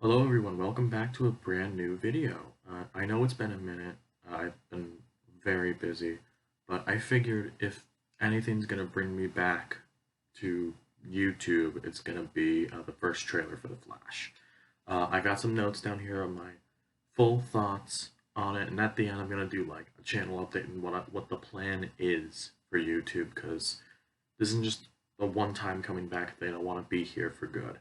Hello everyone, welcome back to a brand new video. I know it's been a minute, I've been very busy, but I figured if anything's gonna bring me back to YouTube, it's gonna be the first trailer for The Flash. I got some notes down here on my full thoughts on it, and at the end I'm gonna do like a channel update and what the plan is for YouTube, because this isn't just a one-time coming back thing. I want to be here for good.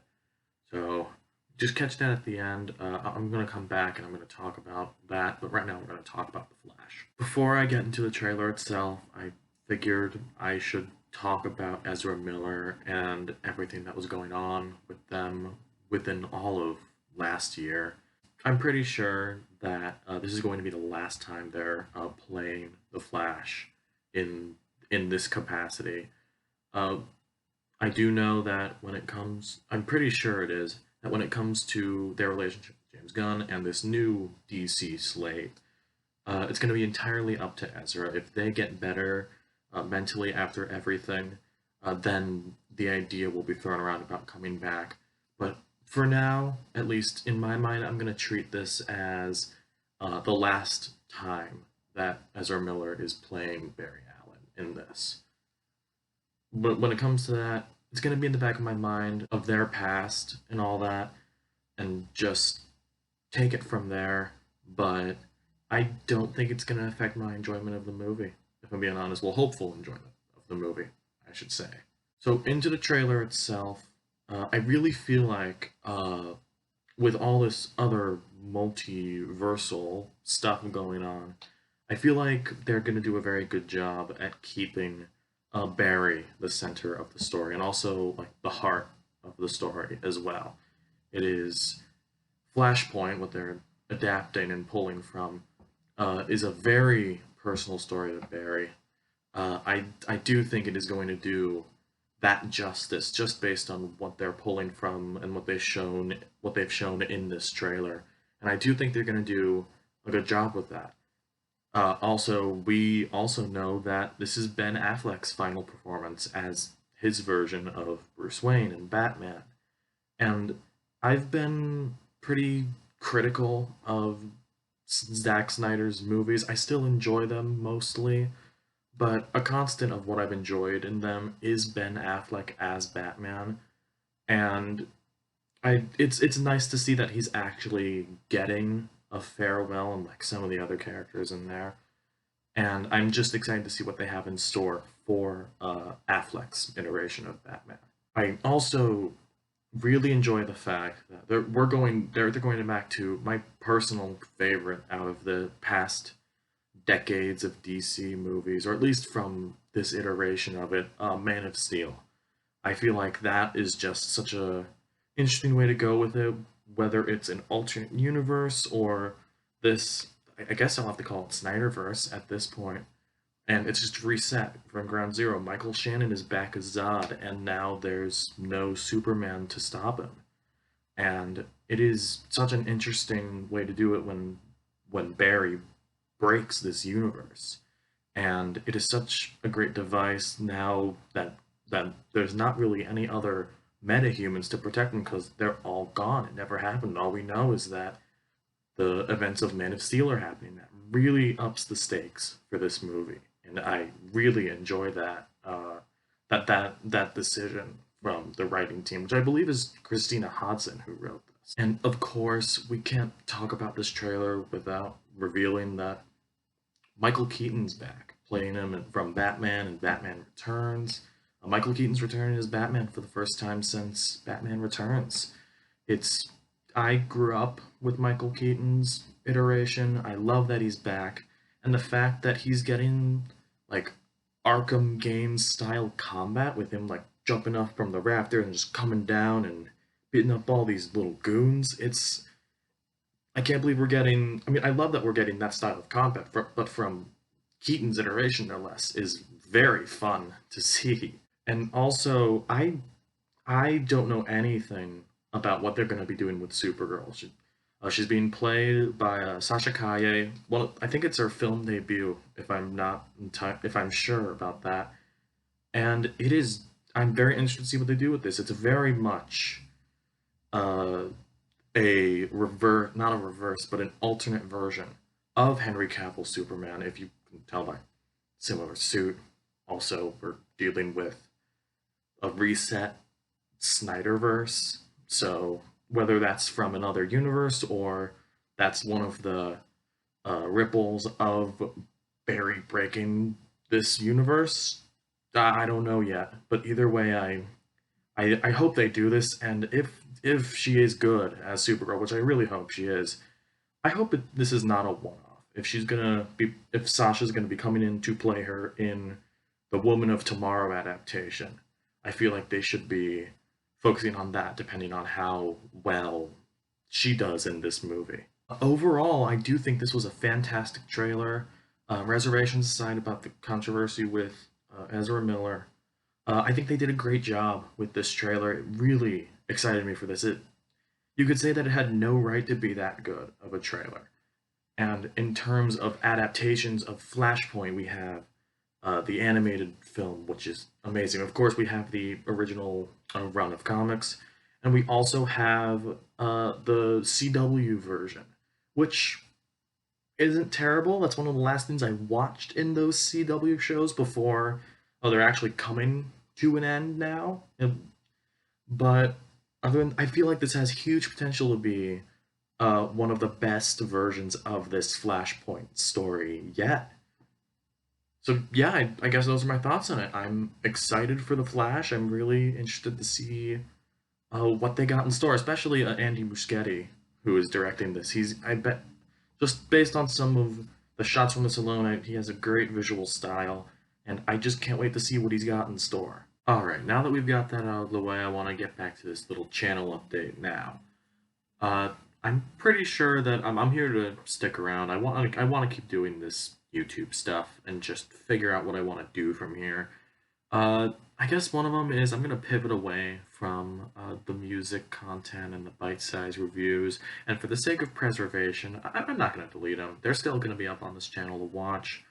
So just catch that at the end. I'm going to come back and I'm going to talk about that, but right now we're going to talk about The Flash. Before I get into the trailer itself, I figured I should talk about Ezra Miller and everything that was going on with them within all of last year. I'm pretty sure that this is going to be the last time they're playing The Flash in this capacity. Uh, I do know that when it comes, I'm pretty sure it is, that when it comes to their relationship with James Gunn and this new DC slate, it's going to be entirely up to Ezra. If they get better mentally after everything, then the idea will be thrown around about coming back. But for now, at least in my mind, I'm going to treat this as the last time that Ezra Miller is playing Barry Allen in this. But when it comes to that, it's going to be in the back of my mind of their past and all that, and just take it from there. But I don't think it's going to affect my enjoyment of the movie, if I'm being honest. Well, hopeful enjoyment of the movie, I should say. So, into the trailer itself, I really feel like with all this other multiversal stuff going on, I feel like they're going to do a very good job at keeping Barry the center of the story and also like the heart of the story as well. It is Flashpoint, what they're adapting and pulling from, is a very personal story of Barry. I do think it is going to do that justice just based on what they're pulling from and what they've shown in this trailer. And I do think they're going to do a good job with that. We also know that this is Ben Affleck's final performance as his version of Bruce Wayne and Batman. And I've been pretty critical of Zack Snyder's movies. I still enjoy them mostly, but a constant of what I've enjoyed in them is Ben Affleck as Batman. And it's nice to see that he's actually getting a farewell and like some of the other characters in there. And I'm just excited to see what they have in store for Affleck's iteration of Batman. I also really enjoy the fact that they're going back to my personal favorite out of the past decades of DC movies, or at least from this iteration of it, Man of Steel. I feel like that is just such a interesting way to go with it, whether it's an alternate universe or this. I guess I'll have to call it Snyderverse at this point, and it's just reset from ground zero. Michael Shannon is back as Zod, and now there's no Superman to stop him. And it is such an interesting way to do it when Barry breaks this universe. And it is such a great device now that there's not really any other metahumans to protect them because they're all gone. It never happened. All we know is that the events of Man of Steel are happening. That really ups the stakes for this movie, and I really enjoy that decision from the writing team, which I believe is Christina Hodson who wrote this. And of course, we can't talk about this trailer without revealing that Michael Keaton's back, playing him from Batman and Batman Returns. Michael Keaton's returning as Batman for the first time since Batman Returns. It's I grew up with Michael Keaton's iteration. I love that he's back, and the fact that he's getting like Arkham games style combat with him like jumping up from the rafter and just coming down and beating up all these little goons. I can't believe we're getting. I mean, I love that we're getting that style of combat, but from Keaton's iteration, no less, is very fun to see. And also, I don't know anything about what they're going to be doing with Supergirl. She's being played by Sasha Calle. Well, I think it's her film debut, if I'm sure about that. And it is. I'm very interested to see what they do with this. It's very much uh, not a reverse, but an alternate version of Henry Cavill's Superman, if you can tell by similar suit. Also, we're dealing with a reset Snyderverse, so whether that's from another universe or that's one of the ripples of Barry breaking this universe, I don't know yet. But either way, I hope they do this, and if she is good as Supergirl, which I really hope she is, I hope this is not a one-off. If Sasha's gonna be coming in to play her in the Woman of Tomorrow adaptation, I feel like they should be focusing on that, depending on how well she does in this movie. Overall, I do think this was a fantastic trailer. Reservations aside about the controversy with Ezra Miller, I think they did a great job with this trailer. It really excited me for this. You could say that it had no right to be that good of a trailer. And in terms of adaptations of Flashpoint, we have the animated film, which is amazing. Of course, we have the original run of comics, and we also have the CW version, which isn't terrible. That's one of the last things I watched in those CW shows before. Oh, they're actually coming to an end now. But I feel like this has huge potential to be one of the best versions of this Flashpoint story yet. So yeah, I guess those are my thoughts on it. I'm excited for the Flash. I'm really interested to see what they got in store, especially Andy Muschietti, who is directing this. I bet, just based on some of the shots from this alone, he has a great visual style, and I just can't wait to see what he's got in store. Alright, now that we've got that out of the way, I want to get back to this little channel update now. I'm pretty sure that I'm here to stick around. I want to keep doing this YouTube stuff and just figure out what I want to do from here. I guess one of them is I'm going to pivot away from the music content and the bite-sized reviews, and for the sake of preservation, I'm not going to delete them. They're still going to be up on this channel to watch.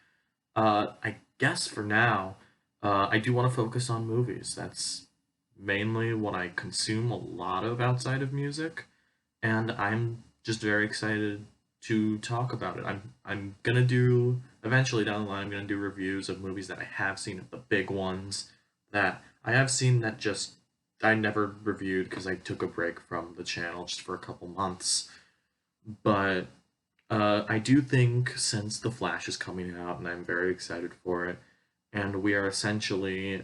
I guess for now, I do want to focus on movies. That's mainly what I consume a lot of outside of music, and I'm just very excited to talk about it. I'm gonna do eventually down the line. I'm gonna do reviews of movies that I have seen, of the big ones that I have seen that just I never reviewed because I took a break from the channel just for a couple months. But I do think since The Flash is coming out, and I'm very excited for it, and we are essentially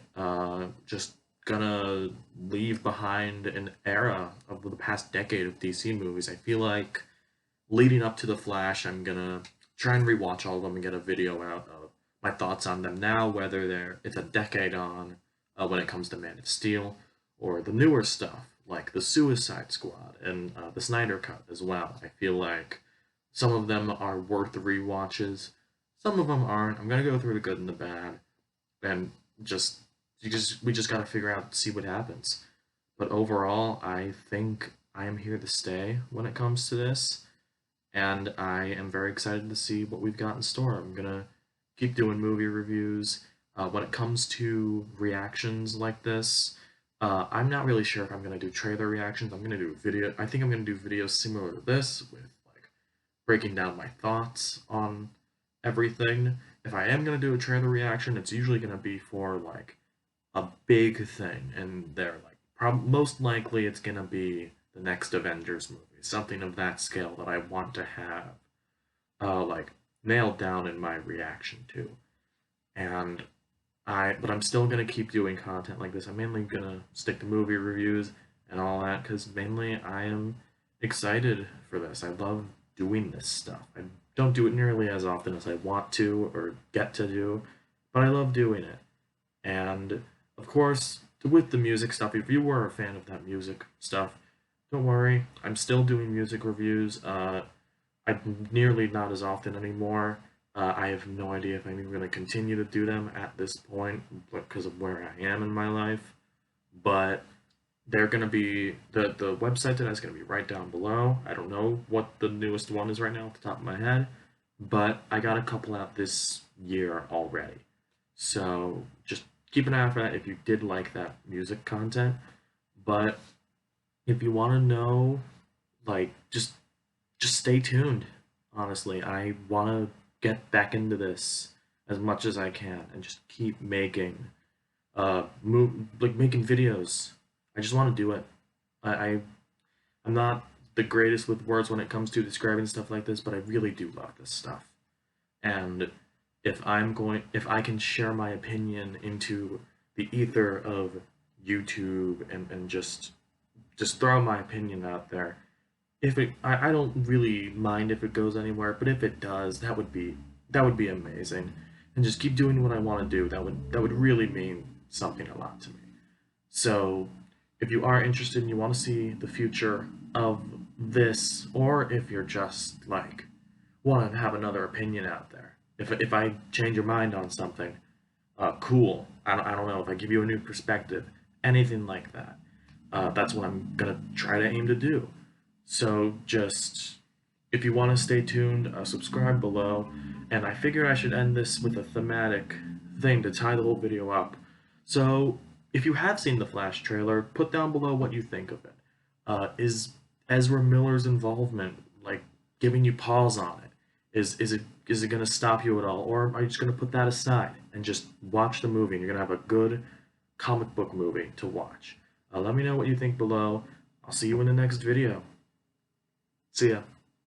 just gonna leave behind an era of the past decade of DC movies. I feel like leading up to The Flash, I'm gonna try and rewatch all of them and get a video out of my thoughts on them now, whether it's a decade on when it comes to Man of Steel, or the newer stuff like the Suicide Squad and the Snyder Cut as well. I feel like some of them are worth rewatches, some of them aren't. I'm gonna go through the good and the bad, and we just gotta figure out, see what happens. But overall, I think I am here to stay when it comes to this, and I am very excited to see what we've got in store. I'm gonna keep doing movie reviews. When it comes to reactions like this, I'm not really sure if I'm gonna do trailer reactions. I'm gonna do video. I think I'm gonna do videos similar to this, with like breaking down my thoughts on everything. If I am gonna do a trailer reaction, it's usually gonna be for like a big thing, and they're like most likely it's gonna be the next Avengers movie, something of that scale that I want to have like nailed down in my reaction to. And but I'm still gonna keep doing content like this. I'm mainly gonna stick to movie reviews and all that because mainly I am excited for this. I love doing this stuff. I don't do it nearly as often as I want to or get to do, but I love doing it. And of course, with the music stuff, if you were a fan of that music stuff, don't worry, I'm still doing music reviews. I'm nearly not as often anymore. I have no idea if I'm even going to continue to do them at this point because of where I am in my life. But they're going to be, the website to that's going to be right down below. I don't know what the newest one is right now off the top of my head, but I got a couple out this year already. So just keep an eye out for that if you did like that music content. But if you want to know like just stay tuned. Honestly, I want to get back into this as much as I can and just keep making making videos. I just want to do it. I I'm not the greatest with words when it comes to describing stuff like this, but I really do love this stuff. And if I can share my opinion into the ether of YouTube and just throw my opinion out there, if it I don't really mind if it goes anywhere, but if it does, that would be amazing. And just keep doing what I want to do. That would really mean something a lot to me. So if you are interested and you want to see the future of this, or if you're just like want to have another opinion out there, if I change your mind on something, cool. I don't know if I give you a new perspective, anything like that. That's what I'm gonna try to aim to do. So just if you want to stay tuned, subscribe below. And I figured I should end this with a thematic thing to tie the whole video up. So if you have seen the Flash trailer, put down below what you think of it. Is Ezra Miller's involvement like giving you pause on it? Is it gonna stop you at all, or are you just gonna put that aside and just watch the movie? And you're gonna have a good comic book movie to watch. Let me know what you think below. I'll see you in the next video. See ya.